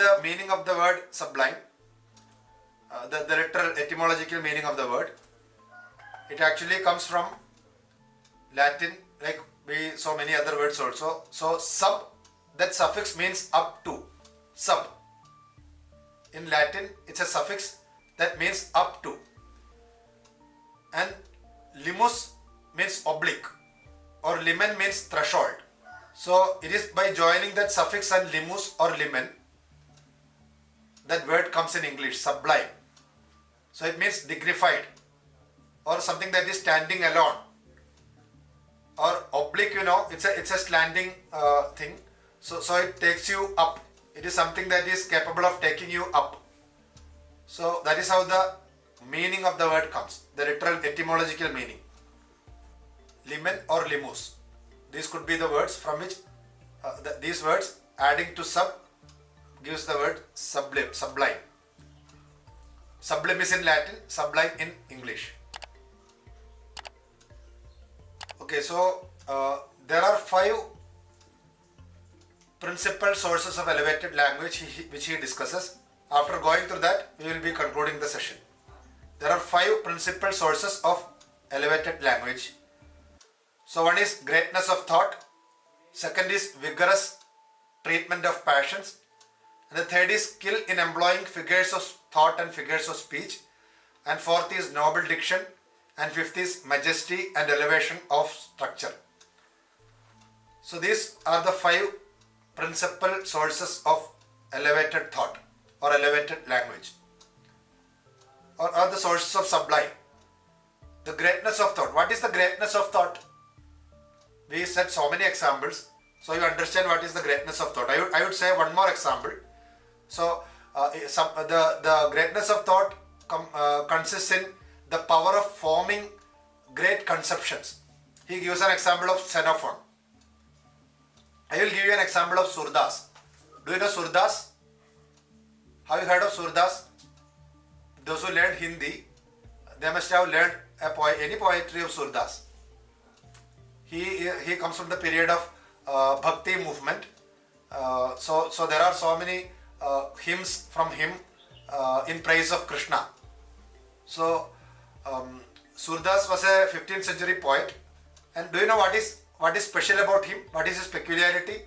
the meaning of the word sublime, the literal etymological meaning of the word. It actually comes from Latin, like we saw many other words also. So sub, that suffix means up to, sub. In Latin, it's a suffix that means up to. And limus means oblique, or limen means threshold. So it is by joining that suffix and limus or limen, that word comes in English, sublime. So it means dignified, or something that is standing alone. Or oblique, it's a slanting thing. So it takes you up. It is something that is capable of taking you up. So that is how the meaning of the word comes, the literal etymological meaning. Limen or limus. These could be the words from which these words adding to sub gives the word sublime. Sublime is in Latin, sublime in English. Okay, so there are 5 principal sources of elevated language which he discusses. After going through that, we will be concluding the session. There are 5 principal sources of elevated language. So one is greatness of thought, second is vigorous treatment of passions, and the third is skill in employing figures of thought and figures of speech, and fourth is noble diction, and fifth is majesty and elevation of structure. So these are the 5 principal sources of elevated thought or elevated language, or the sources of sublime. The greatness of thought. What is the greatness of thought? We said so many examples, so you understand what is the greatness of thought. I would say one more example. So the greatness of thought consists in the power of forming great conceptions. He gives an example of Xenophon. I will give you an example of Surdas. Do you know Surdas? Have you heard of Surdas? Those who learned Hindi, they must have learned any poetry of Surdas. He comes from the period of Bhakti movement. So there are so many hymns from him in praise of Krishna. So Surdas was a 15th century poet. And do you know what is special about him? What is his peculiarity?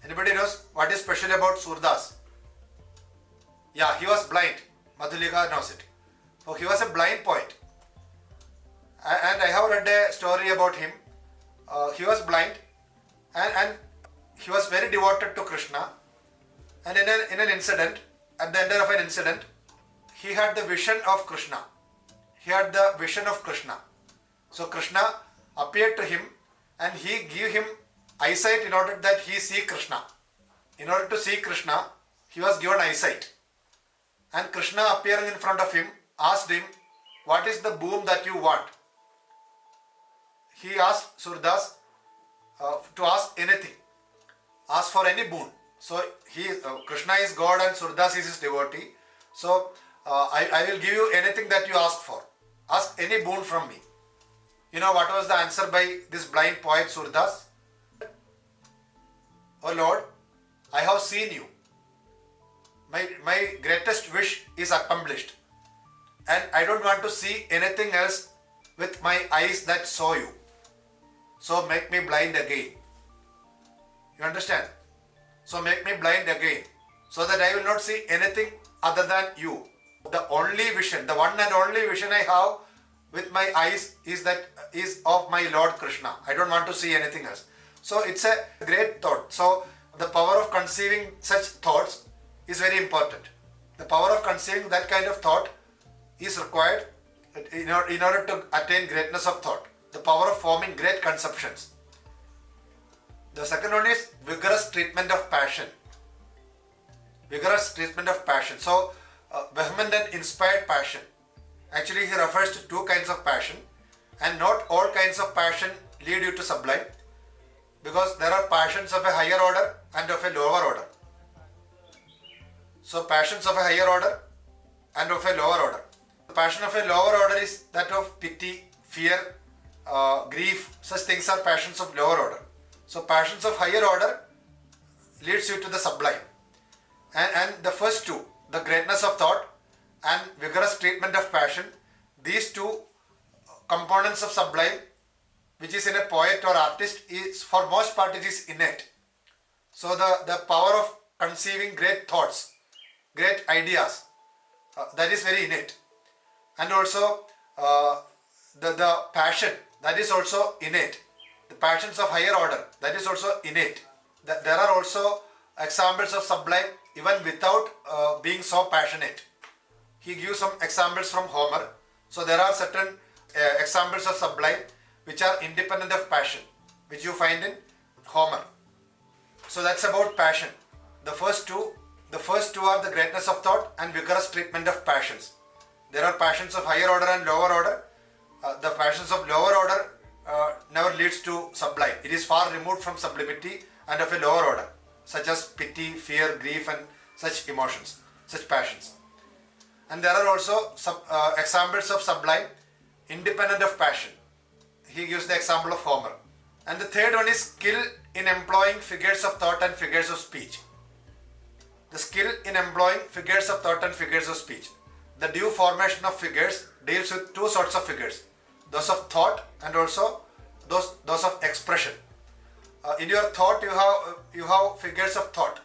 Anybody knows what is special about Surdas? Yeah, he was blind. Madhulika knows it. So he was a blind poet. And I have read a story about him. He was blind and he was very devoted to Krishna. And in an incident, at the end of an incident, he had the vision of Krishna. So Krishna appeared to him and he gave him eyesight in order that he see Krishna. In order to see Krishna, he was given eyesight. And Krishna appearing in front of him asked him, "What is the boon that you want?" He asked Surdas to ask anything. Ask for any boon. So Krishna is God and Surdas is his devotee. So I will give you anything that you ask for. Ask any boon from me. You know what was the answer by this blind poet Surdas? "Oh Lord, I have seen you. My greatest wish is accomplished. And I don't want to see anything else with my eyes that saw you. So make me blind again." You understand? So make me blind again, so that I will not see anything other than you. The only vision, the one and only vision I have with my eyes is of my Lord Krishna. I don't want to see anything else. So it's a great thought. So the power of conceiving such thoughts is very important. The power of conceiving that kind of thought is required in order to attain greatness of thought. The power of forming great conceptions. The second one is vigorous treatment of passion. Vigorous treatment of passion. So vehement and inspired passion. Actually, he refers to 2 kinds of passion, and not all kinds of passion lead you to sublime, because there are passions of a higher order and of a lower order. So passions of a higher order and of a lower order. The passion of a lower order is that of pity, fear, grief. Such things are passions of lower order. So passions of higher order leads you to the sublime. And the first two, the greatness of thought and vigorous treatment of passion, these two components of Sublime, which is in a poet or artist, is for most part it is innate. So the power of conceiving great thoughts, great ideas, that is very innate. And also the passion, that is also innate. The passions of higher order, that is also innate. There are also examples of Sublime even without being so passionate. He gives some examples from Homer. So there are certain examples of Sublime which are independent of passion, which you find in Homer. So that's about passion. The first two are the greatness of thought and vigorous treatment of passions. There are passions of higher order and lower order. The passions of lower order never leads to Sublime. It is far removed from sublimity and of a lower order, such as pity, fear, grief and such emotions, such passions. And there are also some examples of Sublime independent of passion. He gives the example of Homer. And the third one is skill in employing figures of thought and figures of speech. The skill in employing figures of thought and figures of speech. The due formation of figures deals with two sorts of figures, those of thought and also those of expression. In your thought you have figures of thought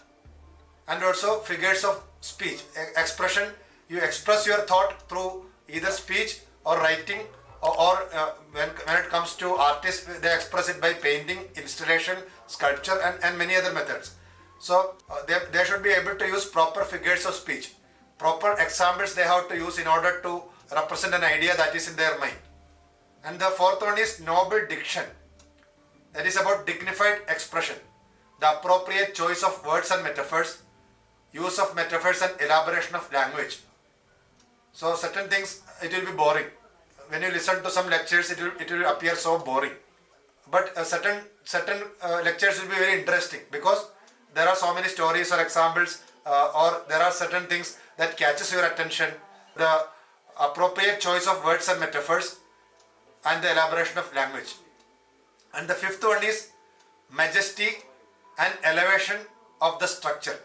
and also figures of speech, expression. You express your thought through either speech or writing, or when it comes to artists, they express it by painting, installation, sculpture and many other methods. So they should be able to use proper figures of speech, proper examples they have to use in order to represent an idea that is in their mind. And the fourth one is noble diction. That is about dignified expression, the appropriate choice of words and metaphors, use of metaphors and elaboration of language. So certain things, it will be boring. When you listen to some lectures, it will appear so boring. But certain lectures will be very interesting because there are so many stories or examples, or there are certain things that catches your attention. The appropriate choice of words and metaphors and the elaboration of language. And the fifth one is majesty and elevation of the structure.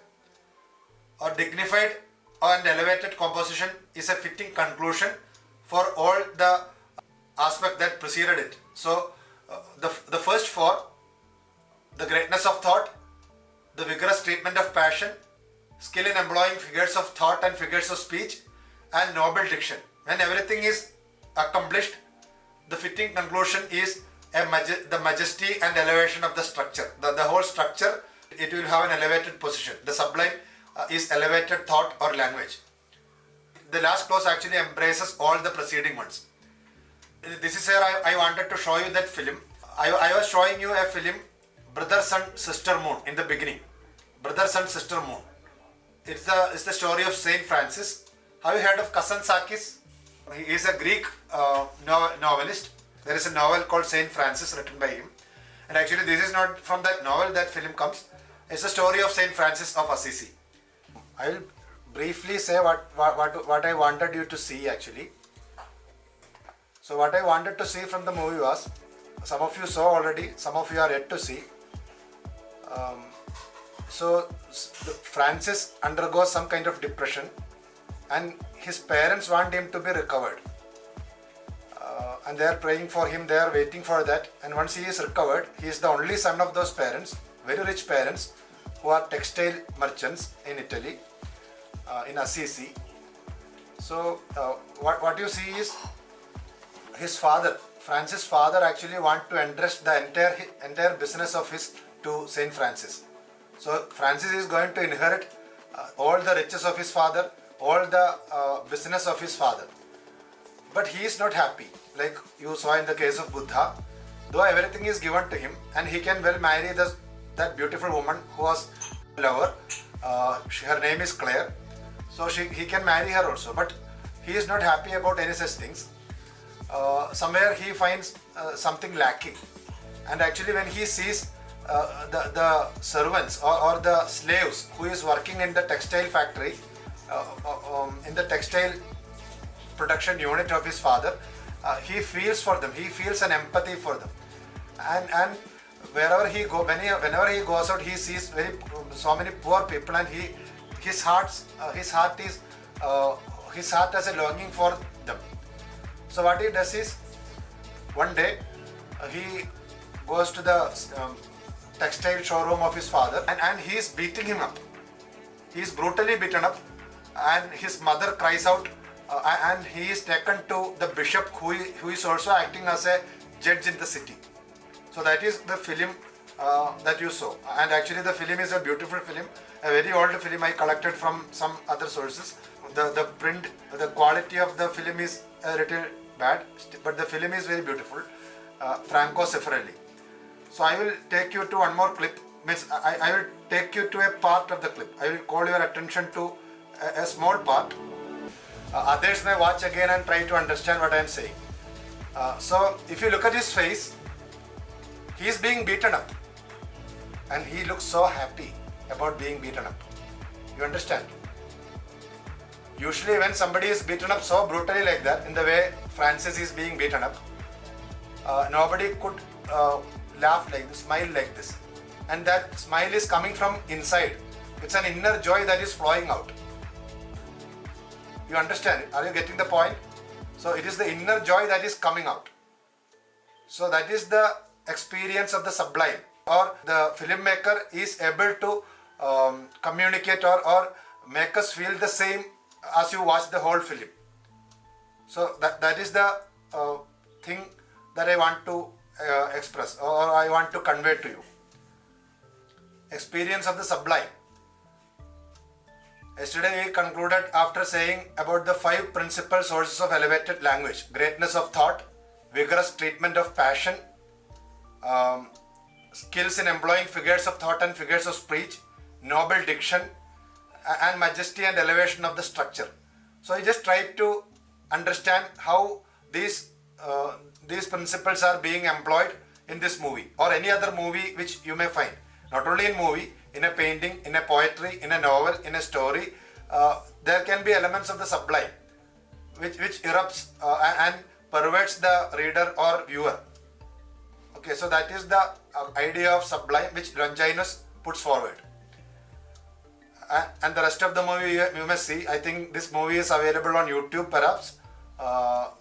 Or dignified and elevated composition is a fitting conclusion for all the aspects that preceded it. So the first four, the greatness of thought, the vigorous treatment of passion, skill in employing figures of thought and figures of speech, and noble diction. When everything is accomplished, the fitting conclusion is the majesty and elevation of the structure. The whole structure, it will have an elevated position. The Sublime is elevated thought or language. The last clause actually embraces all the preceding ones. This is where I wanted to show you that film. I was showing you a film, Brother, Sun, Sister, Moon, in the beginning. Brother, Sun, Sister, Moon. It's the story of Saint Francis. Have you heard of Kazantzakis? He is a Greek novelist. There is a novel called Saint Francis written by him. And actually this is not from that novel that film comes. It's the story of Saint Francis of Assisi. I will briefly say what I wanted you to see actually. So what I wanted to see from the movie was, some of you saw already, some of you are yet to see. So Francis undergoes some kind of depression and his parents want him to be recovered. And they are praying for him, they are waiting for that. And once he is recovered, he is the only son of those parents, very rich parents, who are textile merchants in Italy, in Assisi. So what you see is his father, Francis' father, actually want to entrust the entire business of his to Saint Francis. So Francis is going to inherit all the riches of his father, all the business of his father. But he is not happy, like you saw in the case of Buddha. Though everything is given to him and he can well marry that beautiful woman who was a lover. Her name is Claire. So he can marry her also. But he is not happy about any such things. Somewhere he finds something lacking. And actually when he sees the servants or the slaves who is working in the textile factory, in the textile production unit of his father, he feels for them, he feels an empathy for them. And whenever he goes out, he sees so many poor people and he his heart has a longing for them. So what he does is, one day he goes to the textile showroom of his father, and he is beating him up. He is brutally beaten up, and his mother cries out, and he is taken to the bishop who is also acting as a judge in the city. So that is the film that you saw, and actually the film is a beautiful film, a very old film I collected from some other sources. The print, the quality of the film is a little bad, but the film is very beautiful. Franco Zeffirelli. So I will take you to one more clip. I will take you to a part of the clip. I will call your attention to a small part. Others may watch again and try to understand what I am saying. So if you look at his face, he is being beaten up, and he looks so happy about being beaten up. You understand? Usually when somebody is beaten up so brutally like that, in the way Francis is being beaten up, nobody could laugh like this, smile like this. And that smile is coming from inside. It's an inner joy that is flowing out. You understand? Are you getting the point? So it is the inner joy that is coming out. So that is the experience of the sublime, or the filmmaker is able to communicate or make us feel the same as you watch the whole film. So that is the thing that I want to express, or I want to convey to you. Experience of the sublime. Yesterday we concluded after saying about the 5 principal sources of elevated language: greatness of thought, vigorous treatment of passion, skills in employing figures of thought and figures of speech, noble diction, and majesty and elevation of the structure. So I just tried to understand how these principles are being employed in this movie or any other movie which you may find. Not only in movie, in a painting, in a poetry, in a novel, in a story, there can be elements of the sublime which erupts and perverts the reader or viewer. Okay, so that is the idea of sublime which Longinus puts forward. And the rest of the movie you may see. I think this movie is available on YouTube perhaps.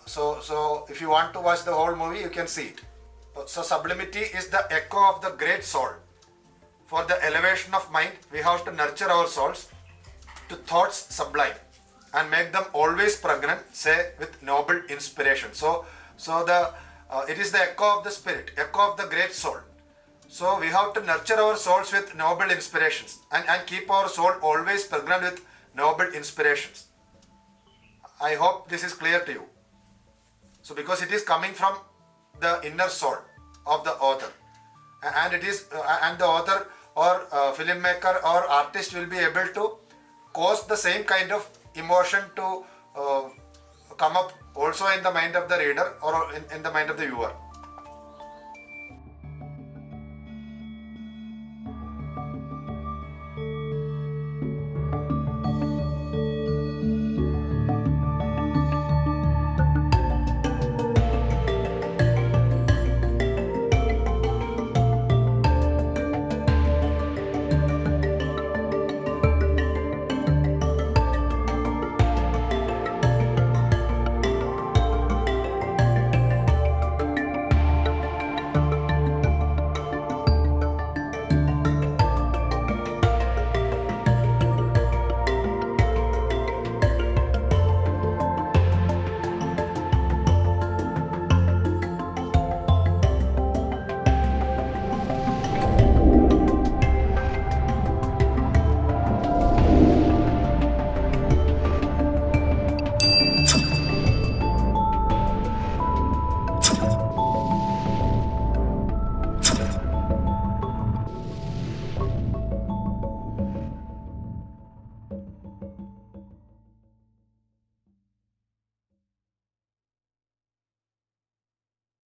So if you want to watch the whole movie, you can see it. So sublimity is the echo of the great soul. For the elevation of mind, we have to nurture our souls to thoughts sublime and make them always pregnant, say with noble inspiration. So it is the echo of the spirit, echo of the great soul. So we have to nurture our souls with noble inspirations and keep our soul always pregnant with noble inspirations. I hope this is clear to you. So because it is coming from the inner soul of the author, and it is and the author or filmmaker or artist will be able to cause the same kind of emotion to come up also in the mind of the reader or in the mind of the viewer.